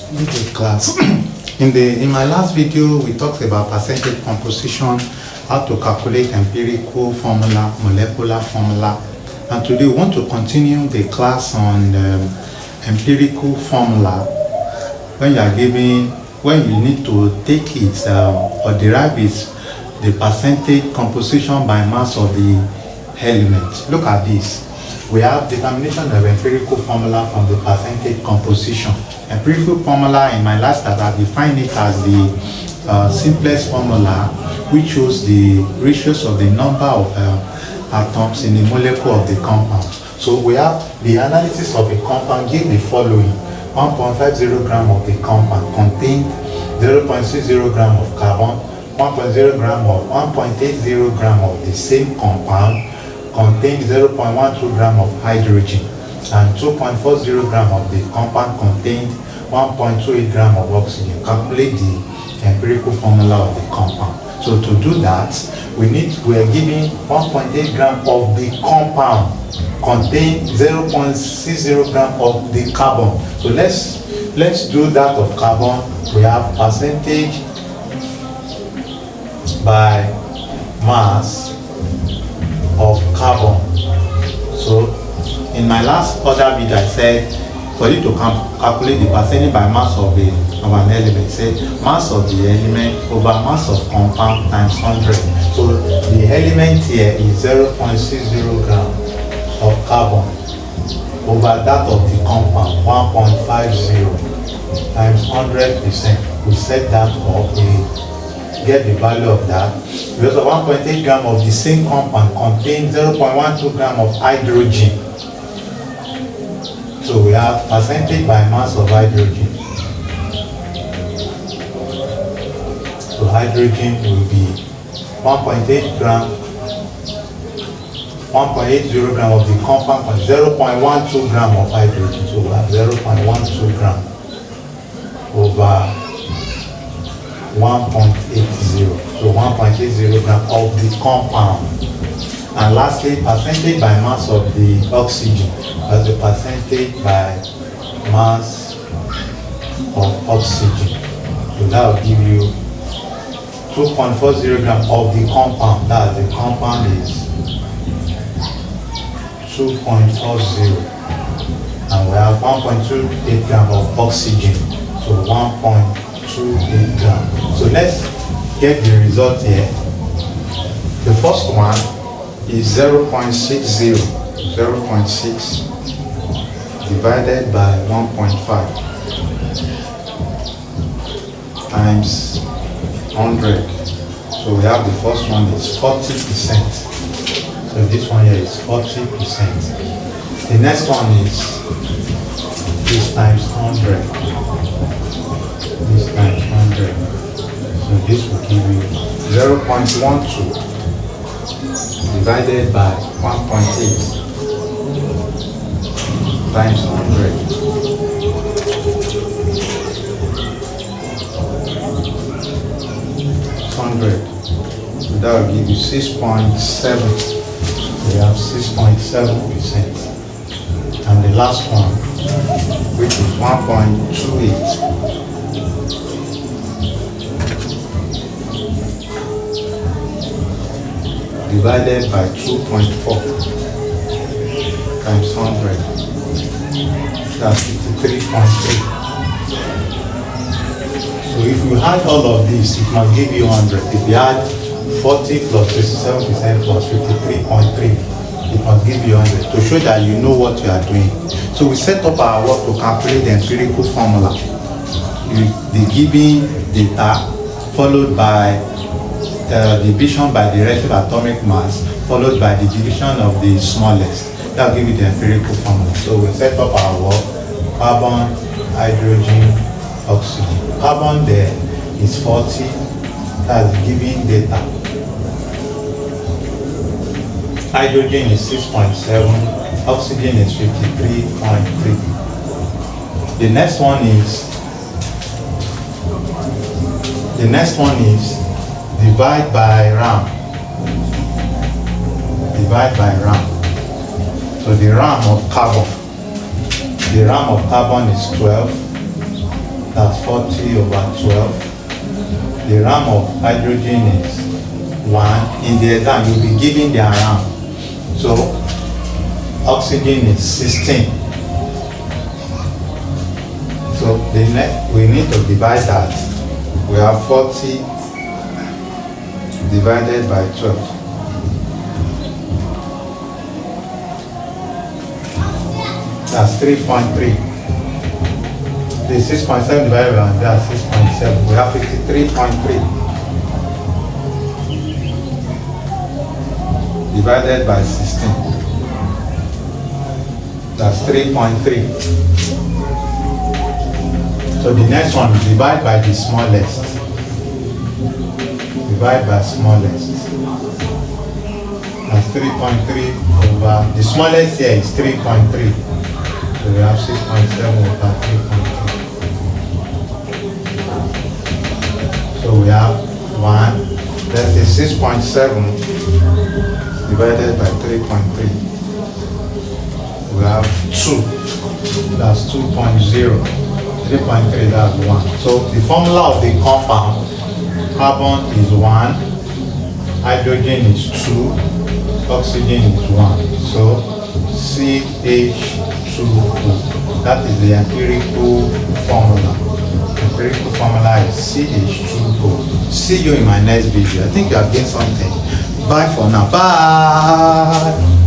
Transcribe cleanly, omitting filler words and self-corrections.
Good class. In my last video, we talked about percentage composition, how to calculate empirical formula, molecular formula, and today we want to continue the class on empirical formula. When you need to take it or derive it, the percentage composition by mass of the element. Look at this. We have determination of empirical formula from the percentage composition. Empirical formula, in my last class, I defined it as the simplest formula which shows the ratios of the number of atoms in the molecule of the compound. So we have the analysis of a compound give the following. 1.50 gram of the compound contains 0.60 gram of carbon, 1.80 gram of the same compound contains 0.12 gram of hydrogen, and 2.40 gram of the compound contains 1.28 gram of oxygen. Calculate the empirical formula of the compound. So to do that, we are giving 1.8 gram of the compound contain 0.60 gram of the carbon. So let's do that of carbon. We have percentage by mass of carbon. So in my last other video I said for you to calculate the percentage by mass of an element, say mass of the element over mass of compound times 100. So the element here is 0.60 gram of carbon over that of the compound 1.50 times 100%. We set that up, we get the value of that. Because of 1.8 gram of the same compound contains 0.12 gram of hydrogen. So we have percentage by mass of hydrogen. So hydrogen will be 1.8 gram, 1.80 gram of the compound, 0.12 gram of hydrogen. So we have 0.12 gram over 1.80. So 1.80 gram of the compound. And lastly, percentage by mass of the oxygen. That's the percentage by mass of oxygen. So that will give you 2.40 gram of the compound. That the compound is 2.40. And we have 1.28 gram of oxygen. So 1.28 gram. So let's get the result here. The first one is 0.60. 0.6 divided by 1.5 times 100. So we have the first one is 40%. So this one here is 40%. The next one is this times 100. This times 100. So this will give you 0.12 divided by 1.8 times 100. 100. So that will give you 6.7. We have 6.7%. And the last one, which is 1.28. divided by 2.4 times 100. That's 53.8. So if you add all of this, it must give you 100. If you add 40 plus 67% plus 53.3, it must give you 100 to show that you know what you are doing. So we set up our work to calculate the empirical formula. The given data followed by division by the relative atomic mass followed by the division of the smallest. That will give you the empirical formula. So we set up our work. Carbon, hydrogen, oxygen. Carbon there is 40. That's the given data. Hydrogen is 6.7. Oxygen is 53.3. The next one is divide by RAM. Divide by RAM. So the RAM of carbon is 12. That's 40 over 12. The RAM of hydrogen is 1. In the exam, you'll be given their RAM. So oxygen is 16. So we need to divide that. We have 40 divided by 12. That's 3.3. The 6.7 divided by 1, that's 6.7. We have 53.3 divided by 16. That's 3.3. So the next one, divide by the smallest. Divide by smallest. That's 3.3 over, the smallest here is 3.3. So we have 6.7 over 3.3. So we have 1, that is 6.7 divided by 3.3. We have 2, that's 2.0. 3.3, that's 1. So the formula of the compound, carbon is 1, hydrogen is 2, oxygen is 1. So CH2O. That is the empirical formula. Empirical formula is CH2O. See you in my next video. I think you have gained something. Bye for now. Bye.